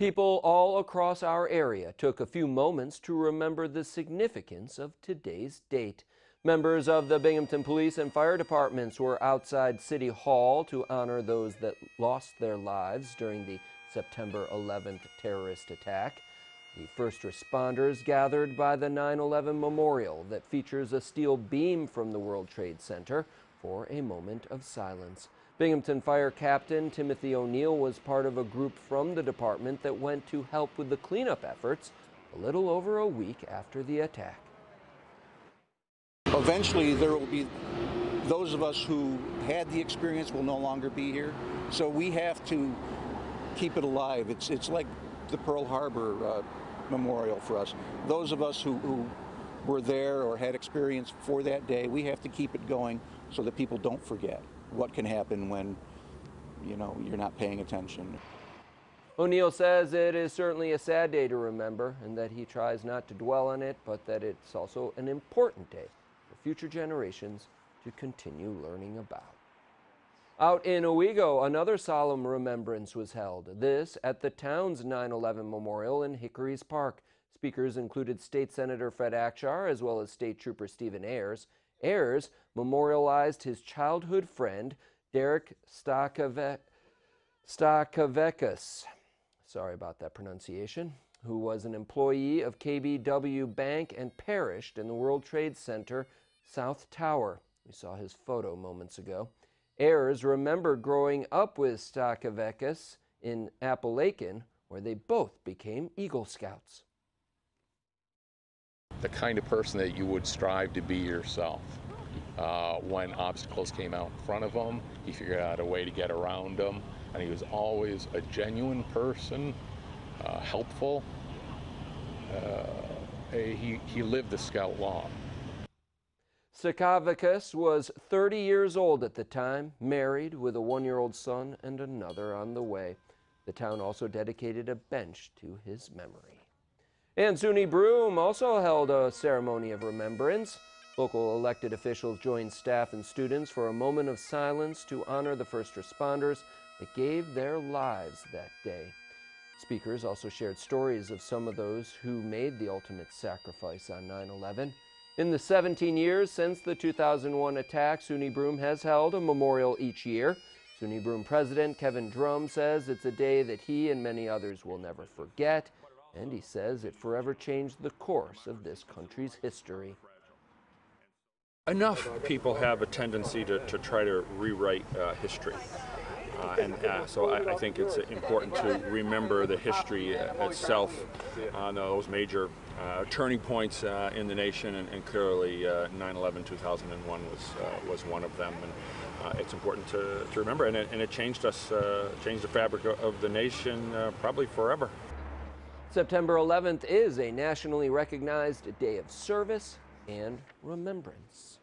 People all across our area took a few moments to remember the significance of today's date. Members of the Binghamton Police and Fire Departments were outside City Hall to honor those that lost their lives during the September 11th terrorist attack. The first responders gathered by the 9/11 memorial that features a steel beam from the World Trade Center for a moment of silence. Binghamton Fire Captain Timothy O'Neill was part of a group from the department that went to help with the cleanup efforts a little over a week after the attack. Eventually, there will be those of us who had the experience will no longer be here, so we have to keep it alive. It's like the Pearl Harbor memorial for us. Those of us who were there or had experience for that day, we have to keep it going so that people don't forget what can happen when, you're not paying attention. O'Neill says it is certainly a sad day to remember and that he tries not to dwell on it, but that it's also an important day for future generations to continue learning about. Out in Owego, another solemn remembrance was held, this at the town's 9/11 memorial in Hickory's Park. Speakers included State Senator Fred Akshar as well as State Trooper Stephen Ayers. Ayers memorialized his childhood friend, Derek Stakavekis, sorry about that pronunciation, who was an employee of KBW Bank and perished in the World Trade Center South Tower. We saw his photo moments ago. Ayers remembered growing up with Stakavekis in Appalachian, where they both became Eagle Scouts. The kind of person that you would strive to be yourself. When obstacles came out in front of him, he figured out a way to get around them, and he was always a genuine person, helpful. He lived the Scout law. Stakavekis was 30 years old at the time, married with a 1-year-old son and another on the way. The town also dedicated a bench to his memory. And SUNY Broome also held a ceremony of remembrance. Local elected officials joined staff and students for a moment of silence to honor the first responders that gave their lives that day. Speakers also shared stories of some of those who made the ultimate sacrifice on 9/11. In the 17 years since the 2001 attack, SUNY Broome has held a memorial each year. SUNY Broome President Kevin Drum says it's a day that he and many others will never forget, and he says it forever changed the course of this country's history. Enough people have a tendency to try to rewrite history. So I think it's important to remember the history itself on those major turning points in the nation, and clearly 9/11 2001 was one of them. And it's important to remember, and it changed us, changed the fabric of the nation probably forever. September 11th is a nationally recognized day of service and remembrance.